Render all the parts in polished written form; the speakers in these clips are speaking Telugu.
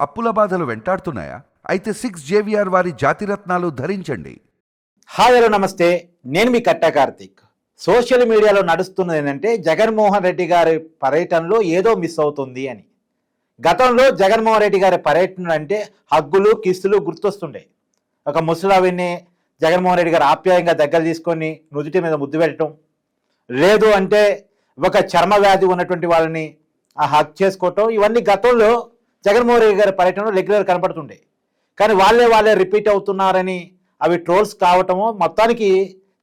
అప్పుల బాధలు వెంటాడుతున్నాయా? అయితే 6 JVR వారి జాతిరత్నాలు ధరించండి. హాయ్ హలో నమస్తే, నేను మీ కట్టా కార్తీక్. సోషల్ మీడియాలో నడుస్తున్నది ఏంటంటే జగన్మోహన్ రెడ్డి గారి పర్యటనలో ఏదో మిస్ అవుతుంది అని. గతంలో జగన్మోహన్ రెడ్డి గారి పర్యటన అంటే హగ్గులు కిస్సులు గుర్తొస్తుండే. ఒక ముసలావిని జగన్మోహన్ రెడ్డి గారు ఆప్యాయంగా దగ్గర తీసుకొని నుదుటి మీద ముద్దు పెట్టడం, లేదు అంటే ఒక చర్మ వ్యాధి ఉన్నటువంటి వాళ్ళని ఆ హగ్ చేసుకోవటం, ఇవన్నీ గతంలో జగన్మోహన్ రెడ్డి గారి పర్యటనలో రెగ్యులర్ కనపడుతుండే. కానీ వాళ్ళే రిపీట్ అవుతున్నారని అవి ట్రోల్స్ కావటము, మొత్తానికి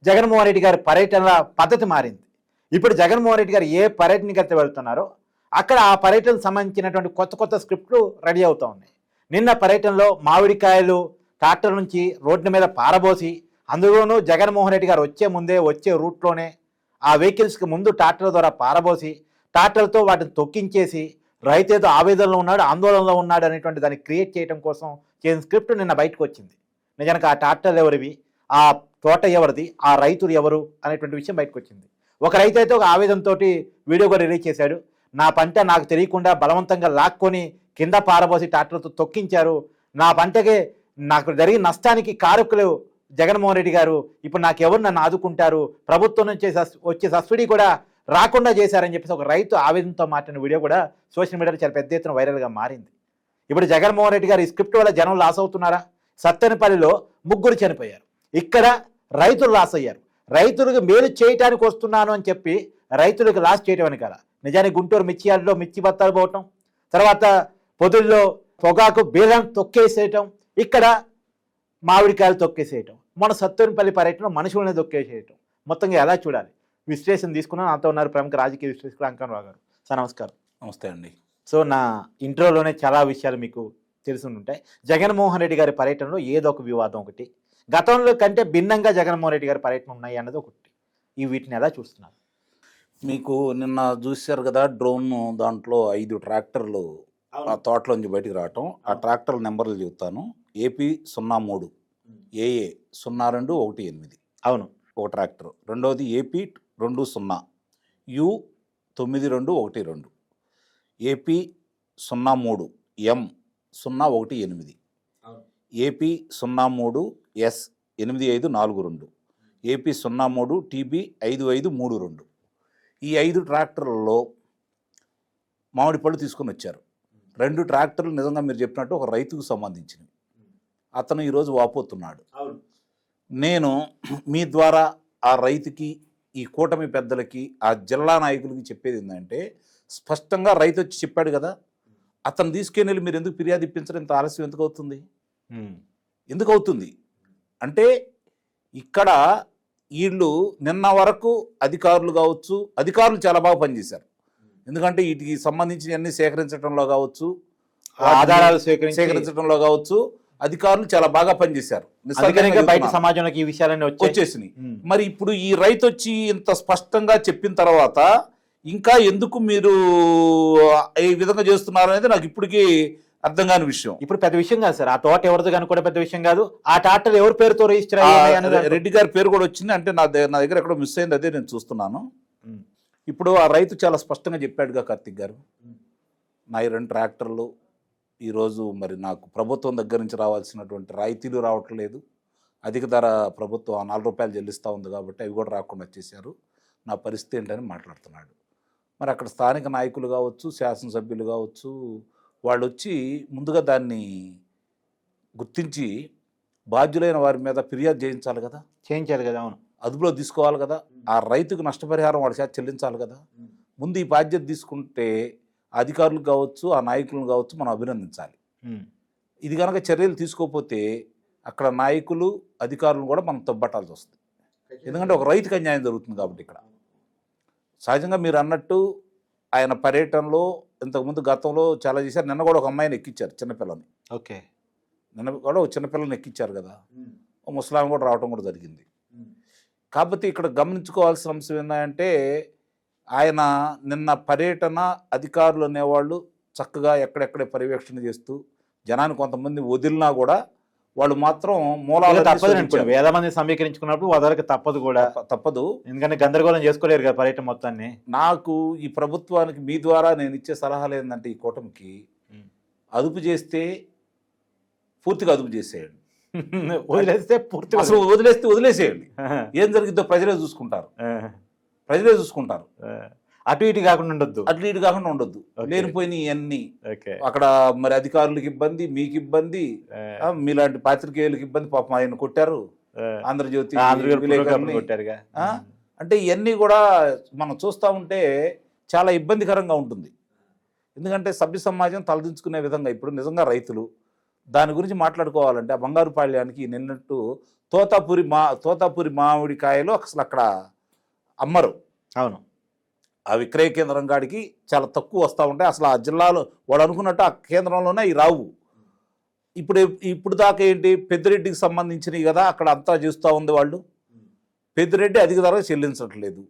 జగన్మోహన్ రెడ్డి గారి పర్యటనల పద్ధతి మారింది. ఇప్పుడు జగన్మోహన్ రెడ్డి గారు ఏ పర్యటనకి అయితే వెళ్తున్నారో అక్కడ ఆ పర్యటనకు సంబంధించినటువంటి కొత్త స్క్రిప్ట్లు రెడీ అవుతూ ఉన్నాయి. నిన్న పర్యటనలో మామిడికాయలు ట్రాక్టర్ నుంచి రోడ్డు మీద పారబోసి, అందులోనూ జగన్మోహన్ రెడ్డి గారు వచ్చే రూట్లోనే ఆ వెహికల్స్కి ముందు ట్రాక్టర్ ద్వారా పారబోసి, ట్రాక్టర్తో వాటిని తొక్కించేసి రైతు ఏదో ఆవేదనలో ఉన్నాడు, ఆందోళనలో ఉన్నాడు అనేటువంటి దాన్ని క్రియేట్ చేయడం కోసం చేసిన స్క్రిప్ట్ నిన్న బయటకు వచ్చింది. నిజానికి ఆ ట్రాక్టర్లు ఎవరివి, ఆ తోట ఎవరిది, ఆ రైతులు ఎవరు అనేటువంటి విషయం బయటకు వచ్చింది. ఒక రైతు అయితే ఒక ఆవేదనతో వీడియో కూడా రిలీజ్ చేశాడు. నా పంట నాకు తెలియకుండా బలవంతంగా లాక్కొని కింద పారబోసి ట్రాక్టర్తో తొక్కించారు, నా పంటకి నాకు జరిగిన నష్టానికి కారకులు జగన్మోహన్ రెడ్డి గారు, ఇప్పుడు నాకెవరు నన్ను ఆదుకుంటారు, ప్రభుత్వం నుంచి వచ్చే సబ్సిడీ కూడా రాకుండా చేశారని చెప్పేసి ఒక రైతు ఆవేదనతో మాట్లాడిన వీడియో కూడా సోషల్ మీడియాలో చాలా పెద్ద ఎత్తున వైరల్గా మారింది. ఇప్పుడు జగన్మోహన్ రెడ్డి గారు ఈ స్క్రిప్ట్ వల్ల జనం లాస్ అవుతున్నారా? సత్తెనపల్లిలో 3 చనిపోయారు, ఇక్కడ రైతులు లాస్ అయ్యారు. రైతులకు మేలు చేయటానికి వస్తున్నాను అని చెప్పి రైతులకు లాస్ చేయటం అని కదా. నిజానికి గుంటూరు మిర్చియార్డులో మిర్చి బత్తాలు పోవటం, తర్వాత పొదుల్లో పొగాకు బీరం తొక్కేసేయటం, ఇక్కడ మామిడికాయలు తొక్కేసేయటం, మన సత్తెనపల్లి పర్యటన మనుషులనే తొక్కేసేయటం. మొత్తంగా ఎలా చూడాలి? విశ్లేషణ తీసుకున్నాను. నాతో ఉన్నారు ప్రముఖ రాజకీయ విశ్లేషకులు అంకన్ గారు. సార్ నమస్కారం. నమస్తే అండి. సో నా ఇంట్రోలోనే చాలా విషయాలు మీకు తెలిసి ఉంటాయి. జగన్మోహన్ రెడ్డి గారి పర్యటనలో ఏదో ఒక వివాదం ఒకటి, గతంలో కంటే భిన్నంగా జగన్మోహన్ రెడ్డి గారి పర్యటన ఉన్నాయి అన్నది ఒకటి. ఈ వీటిని ఎలా చూస్తున్నారు? మీకు నిన్న చూశారు కదా డ్రోన్, దాంట్లో 5 ట్రాక్టర్లు ఆ తోటలోంచి బయటికి రావటం. ఆ ట్రాక్టర్ల నెంబర్లు చెబుతాను. AP 03 AA 0218 అవును ఒక ట్రాక్టర్. రెండవది AP 20 U 9212 AP 03 M 018 AP 03 S 8542 AP 03 TB 5532. ఈ 5 ట్రాక్టర్లలో మామిడి పళ్ళు తీసుకొని వచ్చారు. 2 ట్రాక్టర్లు నిజంగా మీరు చెప్పినట్టు ఒక రైతుకు సంబంధించినవి. అతను ఈరోజు వాపోతున్నాడు. నేను మీ ద్వారా ఆ రైతుకి, ఈ కూటమి పెద్దలకి, ఆ జిల్లా నాయకులకి చెప్పేది ఏంటంటే, స్పష్టంగా రైతు వచ్చి చెప్పాడు కదా, అతను తీసుకెళ్ళి మీరు ఎందుకు ఫిర్యాదు ఇప్పించడం, ఇంత ఆలస్యం ఎందుకు అవుతుంది? ఎందుకు అవుతుంది అంటే, ఇక్కడ వీళ్ళు నిన్న వరకు అధికారులు కావచ్చు, అధికారులు చాలా బాగా పనిచేశారు. ఎందుకంటే వీటికి సంబంధించి అన్ని సేకరించడంలో కావచ్చు, ఆధారాలు సేకరించడంలో కావచ్చు అధికారులు చాలా బాగా పనిచేశారు. బయట సమాజంలోకి ఈ విషయాలన్నీ వచ్చేసినాయి. మరి ఇప్పుడు ఈ రైతు వచ్చి ఇంత స్పష్టంగా చెప్పిన తర్వాత ఇంకా ఎందుకు మీరు ఈ విధంగా చేస్తున్నారు అనేది నాకు ఇప్పటికీ అర్థం కాని విషయం. ఇప్పుడు పెద్ద విషయం కాదు సార్, ఆ తోట ఎవరిది కానీ కూడా పెద్ద విషయం కాదు. ఆ ట్రాక్టర్ ఎవరి పేరుతో రిజిస్టర్ అయ్యాయి? రెడ్డి గారి పేరు కూడా వచ్చింది. అంటే నా దగ్గర ఎక్కడో మిస్ అయింది, అదే నేను చూస్తున్నాను. ఇప్పుడు ఆ రైతు చాలా స్పష్టంగా చెప్పాడుగా కార్తీక్ గారు, నా 2 ట్రాక్టర్లు ఈరోజు మరి నాకు ప్రభుత్వం దగ్గర నుంచి రావాల్సినటువంటి రాయితీలు రావట్లేదు, అధిక ధర ప్రభుత్వం 4 రూపాయలు చెల్లిస్తూ ఉంది కాబట్టి అవి కూడా రాకుండా వచ్చేసారు, నా పరిస్థితి ఏంటని మాట్లాడుతున్నాడు. మరి అక్కడ స్థానిక నాయకులు కావచ్చు, శాసనసభ్యులు కావచ్చు, వాళ్ళు వచ్చి ముందుగా దాన్ని గుర్తించి బాధ్యులైన వారి మీద ఫిర్యాదు చేయించాలి కదా. అవును, అదుపులో తీసుకోవాలి కదా. ఆ రైతుకు నష్టపరిహారం వాడి చేత చెల్లించాలి కదా. ముందు ఈ బాధ్యత తీసుకుంటే అధికారులకు కావచ్చు, ఆ నాయకులను కావచ్చు మనం అభినందించాలి. ఇది కనుక చర్యలు తీసుకోకపోతే అక్కడ నాయకులు, అధికారులను కూడా మనం తప్పట్టాల్సి వస్తుంది. ఎందుకంటే ఒక రైతుకి అన్యాయం జరుగుతుంది కాబట్టి. ఇక్కడ సహజంగా మీరు అన్నట్టు ఆయన పర్యటనలో ఇంతకుముందు గతంలో చాలా చేశారు. నిన్న కూడా ఒక అమ్మాయిని ఎక్కించారు, చిన్నపిల్లని. ఓకే, నిన్న కూడా ఒక చిన్నపిల్లని ఎక్కించారు కదా, ఓ ముస్లాం కూడా రావడం కూడా జరిగింది. కాబట్టి ఇక్కడ గమనించుకోవాల్సిన అంశం ఏంటంటే, ఆయన నిన్న పర్యటన అధికారులు అనేవాళ్ళు చక్కగా ఎక్కడెక్కడే పర్యవేక్షణ చేస్తూ జనాన్ని కొంతమంది వదిలినా కూడా వాళ్ళు మాత్రం మూలాలు తప్పదు. వేల మంది సమీకరించుకున్నప్పుడు వదలక తప్పదు, ఎందుకంటే గందరగోళం చేసుకోలేరు కదా పర్యటన మొత్తాన్ని. నాకు ఈ ప్రభుత్వానికి మీ ద్వారా నేను ఇచ్చే సలహాలు ఏంటంటే, ఈ కూటమికి అదుపు చేస్తే పూర్తిగా అదుపు చేసేయండి, వదిలేస్తే పూర్తిగా అసలు వదిలేసేయండి. ఏం జరిగిద్దో ప్రజలే చూసుకుంటారు, ప్రజలే చూసుకుంటారు. అటు ఇటు కాకుండా ఉండొద్దు, అటు ఇటు కాకుండా ఉండొద్దు. లేనిపోయిన ఇవన్నీ ఓకే. అక్కడ మరి అధికారులకు ఇబ్బంది, మీకు ఇబ్బంది, మీలాంటి పాత్రికేయులకు ఇబ్బంది. పాపం ఆయన కొట్టారు ఆంధ్రజ్యోతి విలేకరుల్ని. కొట్టారుగా. అంటే ఇవన్నీ కూడా మనం చూస్తూ ఉంటే చాలా ఇబ్బందికరంగా ఉంటుంది. ఎందుకంటే సభ్య సమాజం తలదించుకునే విధంగా ఇప్పుడు నిజంగా రైతులు దాని గురించి మాట్లాడుకోవాలంటే ఆ బంగారు పాళ్యానికి నిన్నట్టు తోతాపూరి మామిడికాయలు అసలు అక్కడ అమ్మరు. అవును, ఆ విక్రయ కేంద్రం కాడికి చాలా తక్కువ వస్తూ ఉంటాయి. అసలు ఆ జిల్లాలో వాడు అనుకున్నట్టు ఆ కేంద్రంలోనే అవి రావు. ఇప్పుడు దాకా ఏంటి, పెద్దిరెడ్డికి సంబంధించినవి కదా అక్కడ అంతా చేస్తూ ఉంది. వాళ్ళు పెద్దిరెడ్డి అధిక ధర చెల్లించట్లేదు,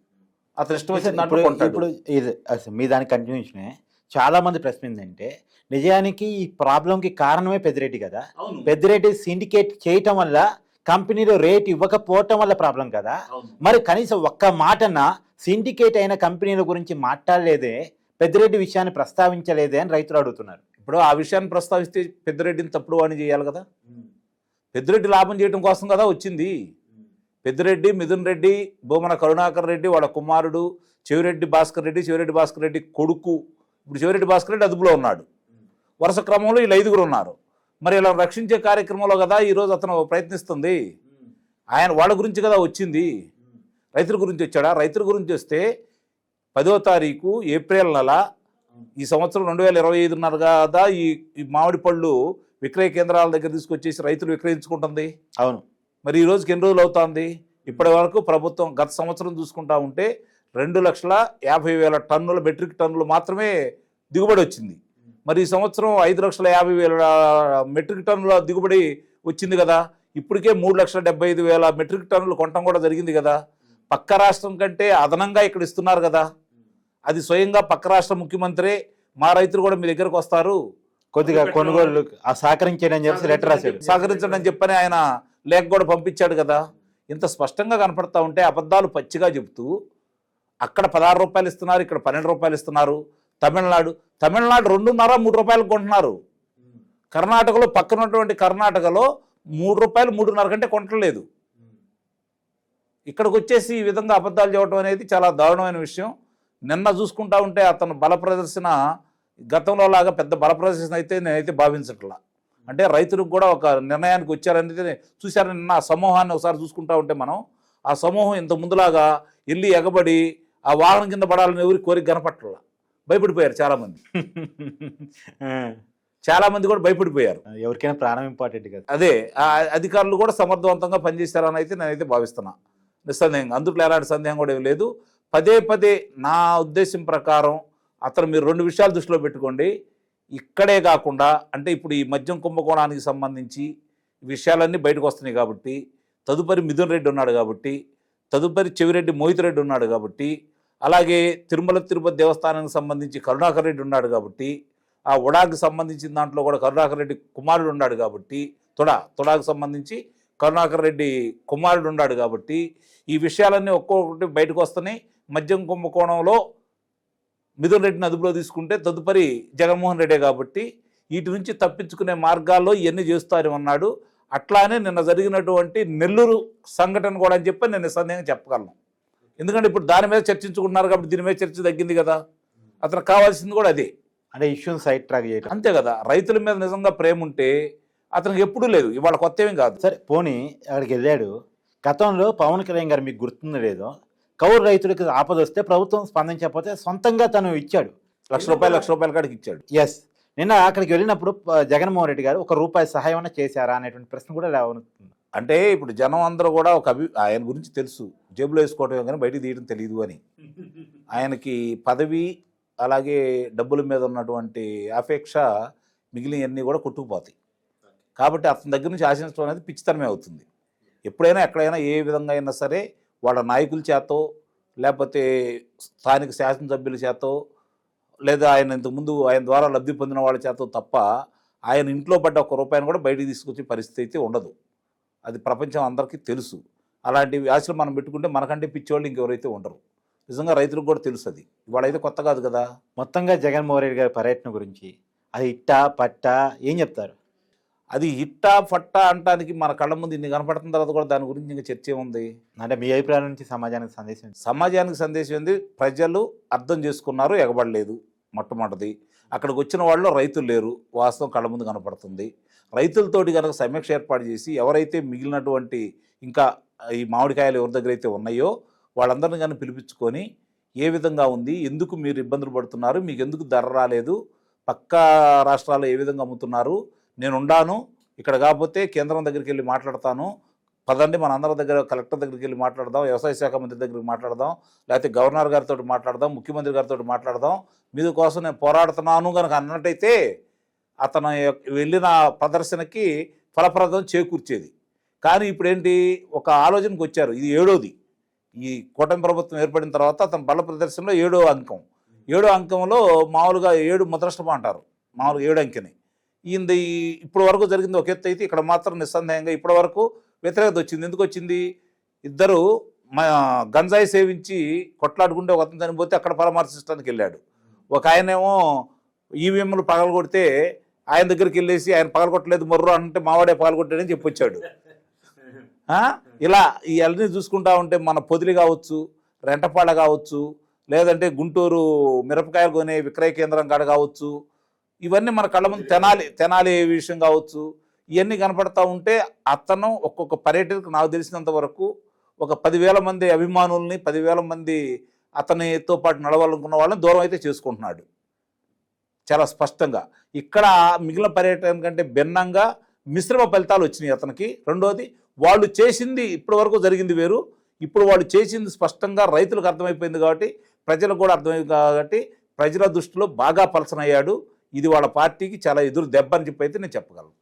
అతను ఇష్టం వచ్చిన దాంట్లో కొంటాడు. ఇప్పుడు ఇది అసలు మీ దానికి కంటిన్యూషనే. చాలా మంది ప్రశ్న ఏంటంటే నిజానికి ఈ ప్రాబ్లంకి కారణమే పెద్దిరెడ్డి కదా. పెద్దిరెడ్డి సిండికేట్ చేయటం వల్ల కంపెనీలో రేట్ ఇవ్వకపోవటం వల్ల ప్రాబ్లం కదా. మరి కనీసం ఒక్క మాటన సిండికేట్ అయిన కంపెనీల గురించి మాట్లాడలేదే, పెద్దిరెడ్డి విషయాన్ని ప్రస్తావించలేదే అని రైతులు అడుగుతున్నారు. ఇప్పుడు ఆ విషయాన్ని ప్రస్తావిస్తే పెద్దిరెడ్డిని తప్పుడు వాడిని చేయాలి కదా. పెద్దిరెడ్డి లాభం చేయడం కోసం కదా వచ్చింది. పెద్దిరెడ్డి, మిథున్ రెడ్డి, భూమన కరుణాకర్ రెడ్డి, వాళ్ళ కుమారుడు చెవిరెడ్డి భాస్కర్ రెడ్డి కొడుకు. ఇప్పుడు చెవిరెడ్డి భాస్కర్ రెడ్డి అదుపులో ఉన్నాడు. వరుస క్రమంలో వీళ్ళు 5గురు ఉన్నారు. మరి ఇలా రక్షించే కార్యక్రమంలో కదా ఈరోజు అతను ప్రయత్నిస్తుంది. వాళ్ళ గురించి కదా వచ్చింది, రైతుల గురించి వచ్చాడా? రైతుల గురించి వస్తే 10వ తారీఖు ఏప్రిల్ నెల ఈ సంవత్సరం 2025 కదా ఈ మామిడి పళ్ళు విక్రయ కేంద్రాల దగ్గర తీసుకొచ్చేసి రైతులు విక్రయించుకుంటుంది. అవును, మరి ఈ రోజుకి ఎన్ని రోజులు అవుతుంది? ఇప్పటి వరకు ప్రభుత్వం గత సంవత్సరం చూసుకుంటా ఉంటే 2,50,000 టన్నుల మెట్రిక్ టన్నులు మాత్రమే దిగుబడి వచ్చింది. మరి ఈ సంవత్సరం 5,50,000 మెట్రిక్ టన్నుల దిగుబడి వచ్చింది కదా. ఇప్పటికే 3,75,000 మెట్రిక్ టన్నులు కొనడం కూడా జరిగింది కదా. పక్క రాష్ట్రం కంటే అదనంగా ఇక్కడ ఇస్తున్నారు కదా. అది స్వయంగా పక్క రాష్ట్ర ముఖ్యమంత్రి మా రైతులు కూడా మీ దగ్గరకు వస్తారు, కొద్దిగా కొనుగోలు సహకరించండి అని చెప్పి లెటర్ రాశాడు. సహకరించండి అని చెప్పని ఆయన లేఖ కూడా పంపించాడు కదా. ఇంత స్పష్టంగా కనపడతా ఉంటే అబద్ధాలు పచ్చిగా చెబుతూ అక్కడ 16 రూపాయలు ఇస్తున్నారు, ఇక్కడ 12 రూపాయలు ఇస్తున్నారు. తమిళనాడు 2.5, 3 రూపాయలు కొంటున్నారు. కర్ణాటకలో పక్కనటువంటి కర్ణాటకలో 3 రూపాయలు 3.5 కంటే కొనట్లేదు. ఇక్కడికి వచ్చేసి ఈ విధంగా అబద్ధాలు చెప్పడం అనేది చాలా దారుణమైన విషయం. నిన్న చూసుకుంటా ఉంటే అతను బల ప్రదర్శన గతంలో లాగా పెద్ద బల ప్రదర్శన అయితే నేనైతే భావించట్లా. అంటే రైతులకు కూడా ఒక నిర్ణయానికి వచ్చారనేది చూశారు. నిన్న ఆ సమూహాన్ని ఒకసారి చూసుకుంటా ఉంటే మనం ఆ సమూహం ఇంత ముందులాగా వెళ్ళి ఎగబడి ఆ వాహనం కింద పడాలని ఎవరి కోరిక కనపట్ల, భయపడిపోయారు చాలామంది. చాలామంది కూడా భయపడిపోయారు. ఎవరికైనా ప్రాణం ఇంపార్టెంట్ కదా. అదే ఆ అధికారులు కూడా సమర్థవంతంగా పనిచేశారని అయితే నేనైతే భావిస్తున్నా, నిస్సందేహంగా. అందుట్లో ఎలాంటి సందేహం కూడా ఏం లేదు. పదే నా ఉద్దేశం ప్రకారం అతను మీరు 2 విషయాలు దృష్టిలో పెట్టుకోండి. ఇక్కడే కాకుండా అంటే ఇప్పుడు ఈ మద్యం కుంభకోణానికి సంబంధించి విషయాలన్నీ బయటకు వస్తున్నాయి కాబట్టి, తదుపరి మిథున్ రెడ్డి ఉన్నాడు కాబట్టి, తదుపరి చెవిరెడ్డి మోహిత్ రెడ్డి ఉన్నాడు కాబట్టి, అలాగే తిరుపతి దేవస్థానానికి సంబంధించి కరుణాకర్ రెడ్డి ఉన్నాడు కాబట్టి, ఆ ఉడాకి సంబంధించిన దాంట్లో కూడా కరుణాకర్ రెడ్డి కుమారుడు ఉన్నాడు కాబట్టి, తొడాకు సంబంధించి కరుణాకర్ రెడ్డి కుమారుడు ఉన్నాడు కాబట్టి ఈ విషయాలన్నీ ఒక్కొక్కటి బయటకు వస్తున్నాయి. మద్యం కుంభకోణంలో మిథున్ రెడ్డిని అదుపులో తీసుకుంటే తదుపరి జగన్మోహన్ రెడ్డే కాబట్టి వీటి నుంచి తప్పించుకునే మార్గాల్లో ఇవన్నీ చేస్తారని అన్నాడు. అట్లానే నిన్న జరిగినటువంటి నెల్లూరు సంఘటన కూడా అని చెప్పి నేను నిస్సందేహంగా చెప్పగలను. ఎందుకంటే ఇప్పుడు దాని మీద చర్చించుకుంటున్నారు కాబట్టి దీని మీద చర్చ తగ్గింది కదా. అతనికి కావాల్సింది కూడా అదే, అంటే ఇష్యూని సైడ్ ట్రాక్ చేయడం. అంతే కదా. రైతుల మీద నిజంగా ప్రేమ ఉంటే అతనికి ఎప్పుడూ లేదు, ఇవాళ కొత్త ఏమీ కాదు. సరే పోనీ అక్కడికి వెళ్ళాడు. గతంలో పవన్ కళ్యాణ్ గారు మీకు గుర్తుందో లేదో, కౌలు రైతులకు ఆపద వస్తే ప్రభుత్వం స్పందించకపోతే సొంతంగా తను ఇచ్చాడు. ₹1,00,000 కాడికి ఇచ్చాడు. ఎస్, నిన్న అక్కడికి వెళ్ళినప్పుడు జగన్మోహన్ రెడ్డి గారు ₹1 సహాయం చేశారా అనేటువంటి ప్రశ్న కూడా లేవనుతుంది. అంటే ఇప్పుడు జనం అందరూ కూడా ఆయన గురించి తెలుసు, జేబులో వేసుకోవటం కానీ బయటికి తీయడం తెలియదు అని. ఆయనకి పదవి అలాగే డబ్బుల మీద ఉన్నటువంటి అపేక్ష మిగిలినవన్నీ కూడా కొట్టుకుపోతాయి. కాబట్టి అతని దగ్గర నుంచి ఆశించడం అనేది పిచ్చితనమే అవుతుంది. ఎప్పుడైనా ఎక్కడైనా ఏ విధంగా అయినా సరే వాళ్ళ నాయకుల చేతో లేకపోతే స్థానిక శాసనసభ్యుల చేతో లేదా ఆయన ఇంతకుముందు ఆయన ద్వారా లబ్ధి పొందిన వాళ్ళ చేతో తప్ప ఆయన ఇంట్లో పడ్డ ₹1 కూడా బయటికి తీసుకొచ్చే పరిస్థితి అయితే ఉండదు. అది ప్రపంచం అందరికీ తెలుసు. అలాంటి ఆశలు మనం పెట్టుకుంటే మనకంటే పిచ్చోళ్ళు ఇంకెవరైతే ఉండరు. నిజంగా రైతులకు కూడా తెలుసు. అది ఇవాళైతే కొత్త కాదు కదా. మొత్తంగా జగన్మోహన్ రెడ్డి గారి పర్యటన గురించి అది ఇట్టా పట్టా ఏం చెప్తారు? అది ఇట్టా ఫట్టా అంటానికి మన కళ్ళ ముందు ఇన్ని కనపడుతున్న తర్వాత కూడా దాని గురించి ఇంకా చర్చ ఏముంది? అంటే మీ అభిప్రాయం నుంచి సమాజానికి సందేశం ఏంటి? సమాజానికి సందేశం ఏంది? ప్రజలు అర్థం చేసుకున్నారు, ఎగబడలేదు. మొట్టమొదటిది. అక్కడికి వచ్చిన వాళ్ళు రైతులు లేరు, వాస్తవం కళ్ళ ముందు కనపడుతుంది. రైతులతోటి కనుక సమీక్ష ఏర్పాటు చేసి ఎవరైతే మిగిలినటువంటి ఇంకా ఈ మామిడికాయలు ఎవరి దగ్గర అయితే ఉన్నాయో వాళ్ళందరిని కానీ పిలిపించుకొని ఏ విధంగా ఉంది, ఎందుకు మీరు ఇబ్బందులు పడుతున్నారు, మీకు ఎందుకు ధర రాలేదు, పక్క రాష్ట్రాల్లో ఏ విధంగా అమ్ముతున్నారు, నేను ఉండాను ఇక్కడ, కాకపోతే కేంద్రం దగ్గరికి వెళ్ళి మాట్లాడతాను, పదండి మన అందరి దగ్గర కలెక్టర్ దగ్గరికి వెళ్ళి మాట్లాడదాం, వ్యవసాయ శాఖ మంత్రి దగ్గరికి మాట్లాడదాం, లేకపోతే గవర్నర్ గారితో మాట్లాడదాం, ముఖ్యమంత్రి గారితో మాట్లాడదాం, మీద కోసం నేను పోరాడుతున్నాను కనుక అన్నట్టయితే అతను వెళ్ళిన ప్రదర్శనకి ఫలప్రదం చేకూర్చేది. కానీ ఇప్పుడేంటి, ఒక ఆలోచనకు వచ్చారు. ఇది 7వది. ఈ కూటమి ప్రభుత్వం ఏర్పడిన తర్వాత అతని బల ప్రదర్శనలో 7వ అంకం. 7వ అంకంలో మామూలుగా 7 ముద్రష్టం అంటారు, మామూలుగా 7 అంకెని. ఇది ఇప్పుడు వరకు జరిగింది ఒక ఎత్తు అయితే, ఇక్కడ మాత్రం నిస్సందేహంగా ఇప్పటి వరకు వ్యతిరేకత వచ్చింది. ఎందుకు వచ్చింది? ఇద్దరు గంజాయి సేవించి కొట్లాడుకుంటే ఒక అతను చనిపోతే అక్కడ పరామర్శించడానికి వెళ్ళాడు. ఒక ఆయనేమో ఈవీఎంలు పగలగొడితే ఆయన దగ్గరికి వెళ్ళేసి ఆయన పగలగొట్టలేదు మొర్రు అంటే మావాడే పగలగొట్టాడని చెప్పొచ్చాడు. ఇలా ఈ అల్ని చూసుకుంటా ఉంటే మన పొదిలి కావచ్చు, రెంటపాడ కావచ్చు, లేదంటే గుంటూరు మిరపకాయలు కొనే విక్రయ కేంద్రం కాడ కావచ్చు, ఇవన్నీ మన కళ్ళ ముందు తెనాలి విషయం కావచ్చు, ఇవన్నీ కనపడతా ఉంటే అతను ఒక్కొక్క పర్యటనకు నాకు తెలిసినంత వరకు ఒక 10,000 మంది అభిమానుల్ని, 10,000 మంది అతనితో పాటు నడవాలనుకున్న వాళ్ళని దూరం అయితే చేసుకుంటున్నాడు చాలా స్పష్టంగా. ఇక్కడ మిగిలిన పర్యటన కంటే భిన్నంగా మిశ్రమ ఫలితాలు వచ్చినాయి అతనికి. రెండోది, వాళ్ళు చేసింది ఇప్పటి వరకు జరిగింది వేరు, ఇప్పుడు వాళ్ళు చేసింది స్పష్టంగా రైతులకు అర్థమైపోయింది కాబట్టి, ప్రజలకు కూడా అర్థమైంది కాబట్టి ప్రజల దృష్టిలో బాగా పలసనయ్యాడు. ఇది వాళ్ళ పార్టీకి చాలా ఎదురు దెబ్బ అని చెప్పి అయితే నేను చెప్పగలను.